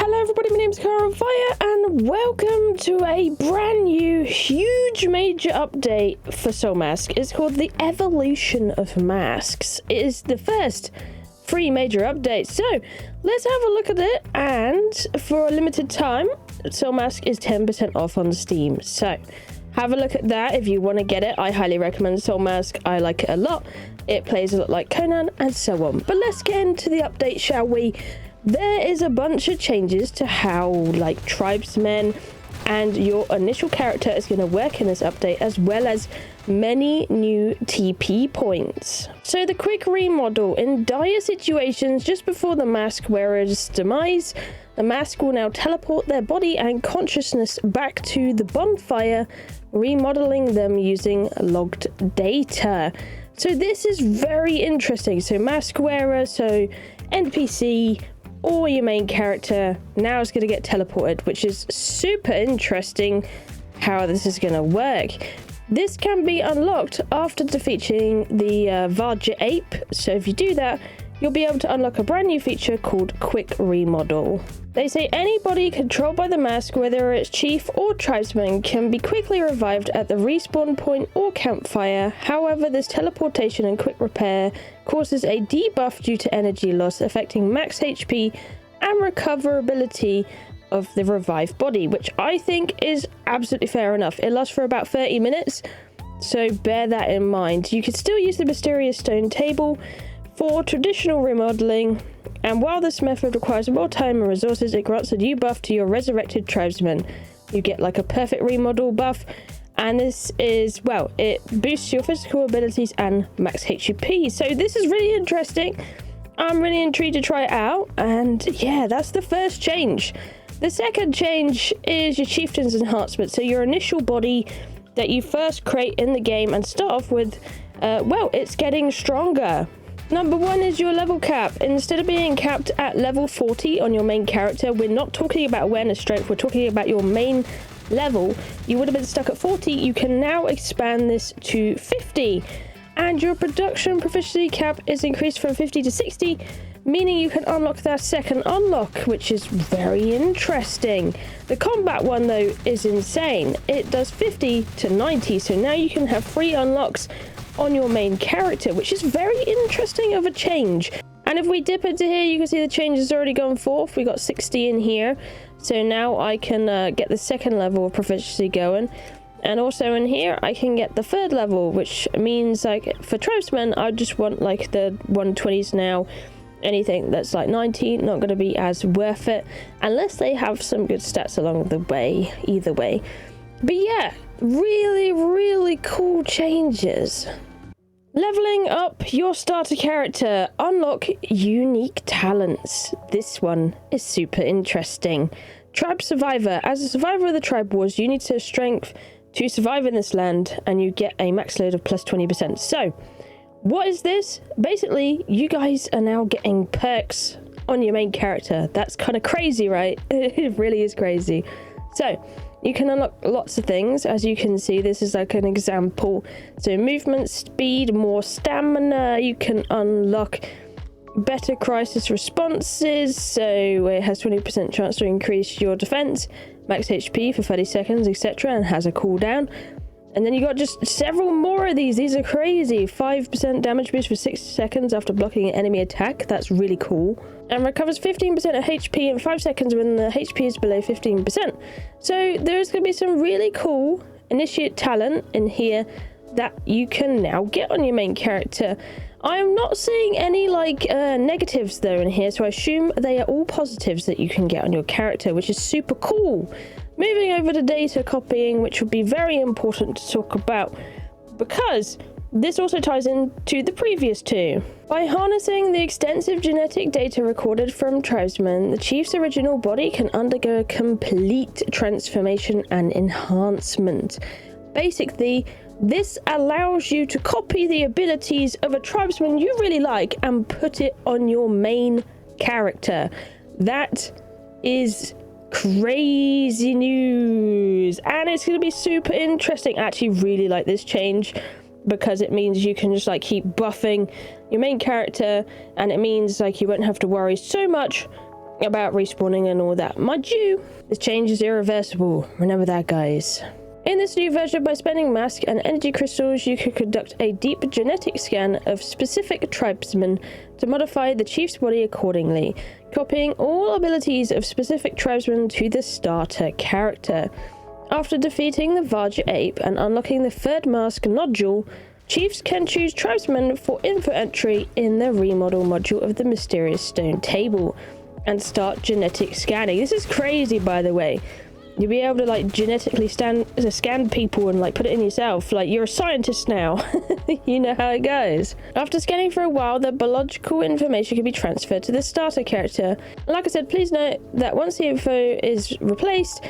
Hello everybody, my name's Kiahonfire and welcome to a brand new huge major update for Soulmask. It's called the Evolution of Masks. It is the first free major update, so let's have a look at it. And for a limited time, Soulmask is 10% off on Steam, so have a look at that if you want to get it. I highly recommend Soulmask. I like it a lot. It plays a lot like Conan and so on. But let's get into the update, shall we? There is a bunch of changes to how like tribesmen and your initial character is going to work in this update, as well as many new TP points. So the quick remodel: in dire situations just before the mask wearer's demise, the mask will now teleport their body and consciousness back to the bonfire, remodeling them using logged data. So this is very interesting. So mask wearer, so NPC, or your main character now is going to get teleported, which is super interesting how this is going to work. This can be unlocked after defeating the Varja ape, so if you do that, you'll be able to unlock a brand new feature called Quick Remodel. They say anybody controlled by the mask, whether it's chief or tribesman, can be quickly revived at the respawn point or campfire. However, this teleportation and quick repair causes a debuff due to energy loss, affecting max HP and recoverability of the revived body, which I think is absolutely fair enough. It lasts for about 30 minutes, so bear that in mind. You can still use the mysterious stone table for traditional remodeling, and while this method requires more time and resources, it grants a new buff to your resurrected tribesmen. You get like a perfect remodel buff, and this is, well, it boosts your physical abilities and max HP. So this is really interesting. I'm really intrigued to try it out, and yeah, that's the first change. The second change is your Chieftain's Enhancement. So your initial body that you first create in the game and start off with, well, it's getting stronger. Number one is your level cap. Instead of being capped at level 40 on your main character, we're not talking about awareness strength, we're talking about your main level. You would have been stuck at 40, you can now expand this to 50. And your production proficiency cap is increased from 50 to 60, meaning you can unlock that second unlock, which is very interesting. The combat one though is insane. It does 50 to 90, so now you can have 3 unlocks on your main character, which is very interesting of a change. And if we dip into here, you can see the change has already gone forth. We got 60 in here, so now I can get the second level of proficiency going, and also in here I can get the third level, which means like for tribesmen I just want like the 120s now. Anything that's like 90 not going to be as worth it unless they have some good stats along the way, either way. But yeah, really cool changes. Leveling up your starter character. Unlock unique talents. This one is super interesting. Tribe Survivor. As a survivor of the tribe wars, you need to strength to survive in this land, and you get a max load of plus 20%. So, what is this? Basically, you guys are now getting perks on your main character. That's kind of crazy, right? It really is crazy. So, you can unlock lots of things. As you can see, this is like an example. So movement speed, more stamina. You can unlock better crisis responses. So it has 20% chance to increase your defense, max HP for 30 seconds, etc. and has a cooldown. And then you got just several more of these. These are crazy. 5% damage boost for 6 seconds after blocking an enemy attack. That's really cool. And recovers 15% of HP in 5 seconds when the HP is below 15%. So there's going to be some really cool initiate talent in here that you can now get on your main character. I am not seeing any like negatives though in here, so I assume they are all positives that you can get on your character, which is super cool. Moving over to data copying, which would be very important to talk about because this also ties into the previous two. By harnessing the extensive genetic data recorded from tribesmen, the chief's original body can undergo a complete transformation and enhancement. Basically, this allows you to copy the abilities of a tribesman you really like and put it on your main character. That is crazy news, and it's going to be super interesting. I actually really like this change because it means you can just like keep buffing your main character, and it means like you won't have to worry so much about respawning and all that. Mind you, this change is irreversible. Remember that, guys. In this new version, by spending mask and energy crystals, you can conduct a deep genetic scan of specific tribesmen to modify the chief's body accordingly, copying all abilities of specific tribesmen to the starter character. After defeating the Varja ape and unlocking the third mask nodule, chiefs can choose tribesmen for info entry in the remodel module of the Mysterious Stone table and start genetic scanning. This is crazy, by the way. You'll be able to like genetically scan people and like put it in yourself. Like, you're a scientist now. You know how it goes. After scanning for a while, the biological information can be transferred to the starter character. Like I said, please note that once the info is replaced,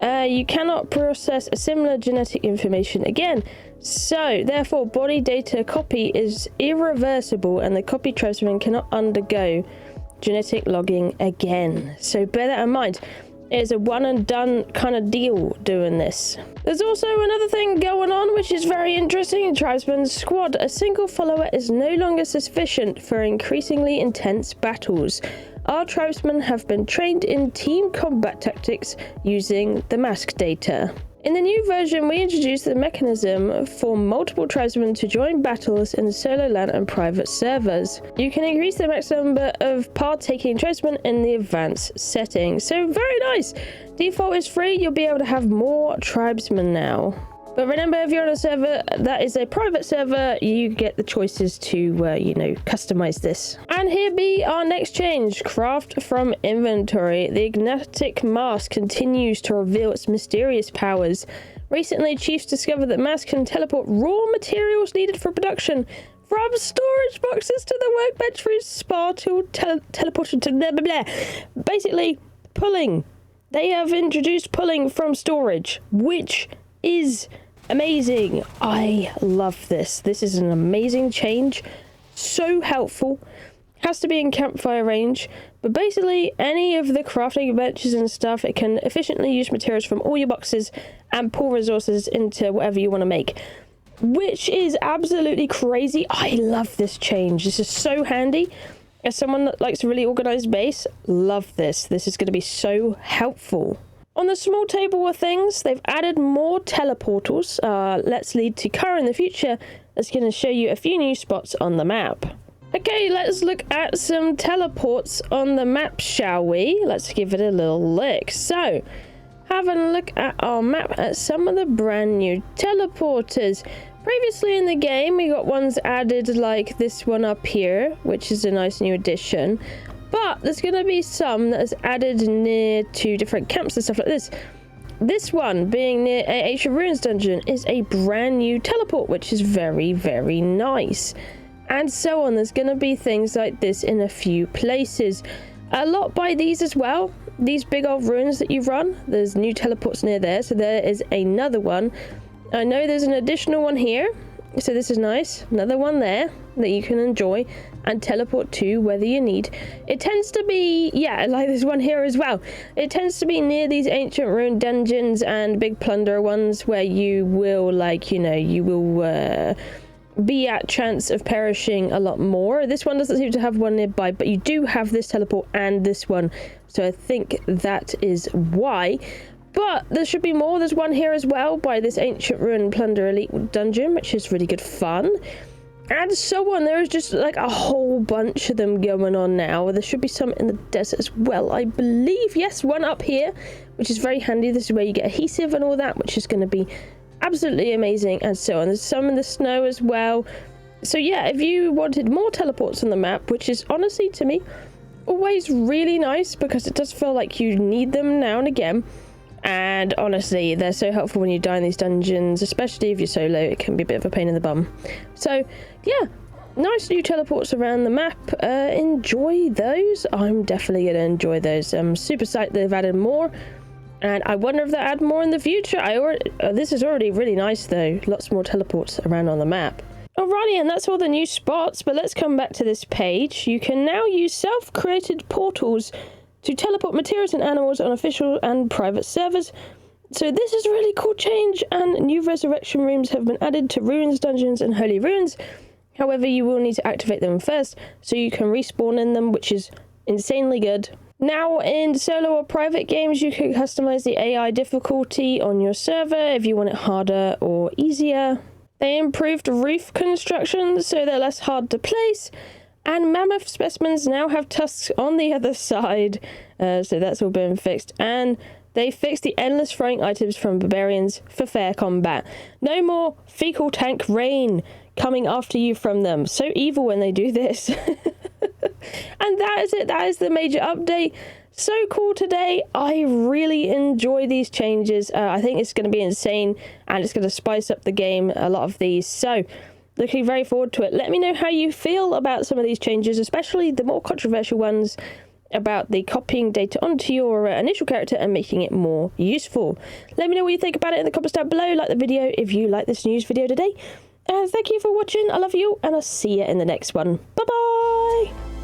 you cannot process a similar genetic information again. So, therefore, body data copy is irreversible and the copy tribesman cannot undergo genetic logging again. So bear that in mind. It's a one and done kind of deal doing this. There's also another thing going on which is very interesting in Tribesman Squad. A single follower is no longer sufficient for increasingly intense battles. Our tribesmen have been trained in team combat tactics using the mask data. In the new version, we introduced the mechanism for multiple tribesmen to join battles in solo LAN and private servers. You can increase the max number of partaking tribesmen in the advanced setting. So very nice. Default is free. You'll be able to have more tribesmen now. But remember, if you're on a server that is a private server, you get the choices to, customize this. And here be our next change. Craft from inventory. The Agnatic Mask continues to reveal its mysterious powers. Recently, Chiefs discovered that Mask can teleport raw materials needed for production from storage boxes to the workbench through sparkle teleported to blah, blah, blah. Basically, pulling. They have introduced pulling from storage, which is amazing. I love this. This is an amazing change. So helpful. Has to be in campfire range. But basically, any of the crafting benches and stuff, it can efficiently use materials from all your boxes and pull resources into whatever you want to make. Which is absolutely crazy. I love this change. This is so handy. As someone that likes a really organized base, love this. This is going to be so helpful. On the small table of things, they've added more teleportals. Let's lead to Kara in the future. That's going to show you a few new spots on the map. Okay, let's look at some teleports on the map, shall we? Let's give it a little look. So, having a look at our map at some of the brand new teleporters. Previously in the game, we got ones added like this one up here, which is a nice new addition. But there's going to be some that is added near to different camps and stuff like this. This one, being near Ancient Ruins dungeon, is a brand new teleport, which is very, very nice. And so on. There's going to be things like this in a few places. A lot by these as well. These big old ruins that you run, there's new teleports near there. So there is another one. I know there's an additional one here. So this is nice. Another one there that you can enjoy and teleport to whether you need. It tends to be, yeah, like this one here as well. It tends to be near these ancient ruin dungeons and big plunder ones where you will, be at chance of perishing a lot more. This one doesn't seem to have one nearby, but you do have this teleport and this one. So I think that is why. But there should be more. There's one here as well by this Ancient Ruin Plunder Elite Dungeon, which is really good fun. And so on. There is just like a whole bunch of them going on now. There should be some in the desert as well, I believe. Yes, one up here, which is very handy. This is where you get adhesive and all that, which is going to be absolutely amazing. And so on. There's some in the snow as well. So yeah, if you wanted more teleports on the map, which is honestly to me always really nice because it does feel like you need them now and again. And honestly, they're so helpful when you die in these dungeons, especially if you're solo. It can be a bit of a pain in the bum. So, yeah, nice new teleports around the map. Enjoy those. I'm definitely going to enjoy those. I'm super psyched they've added more. And I wonder if they'll add more in the future. This is already really nice, though. Lots more teleports around on the map. Alrighty, and that's all the new spots. But let's come back to this page. You can now use self-created portals to teleport materials and animals on official and private servers. So this is a really cool change, and new resurrection rooms have been added to ruins, dungeons, and holy ruins. However, you will need to activate them first, so you can respawn in them, which is insanely good. Now, in solo or private games, you can customize the AI difficulty on your server if you want it harder or easier. They improved roof construction so they're less hard to place, and mammoth specimens now have tusks on the other side, so that's all been fixed. And they fixed the endless throwing items from barbarians for fair combat. No more fecal tank rain coming after you from them. So evil when they do this. And that is it. That is the major update. So cool today. I really enjoy these changes. I think it's going to be insane, and it's going to spice up the game, a lot of these. So looking very forward to it. Let me know how you feel about some of these changes, especially the more controversial ones about the copying data onto your initial character and making it more useful. Let me know what you think about it in the comments down below. Like the video if you like this news video today. And thank you for watching. I love you, and I'll see you in the next one. Bye bye.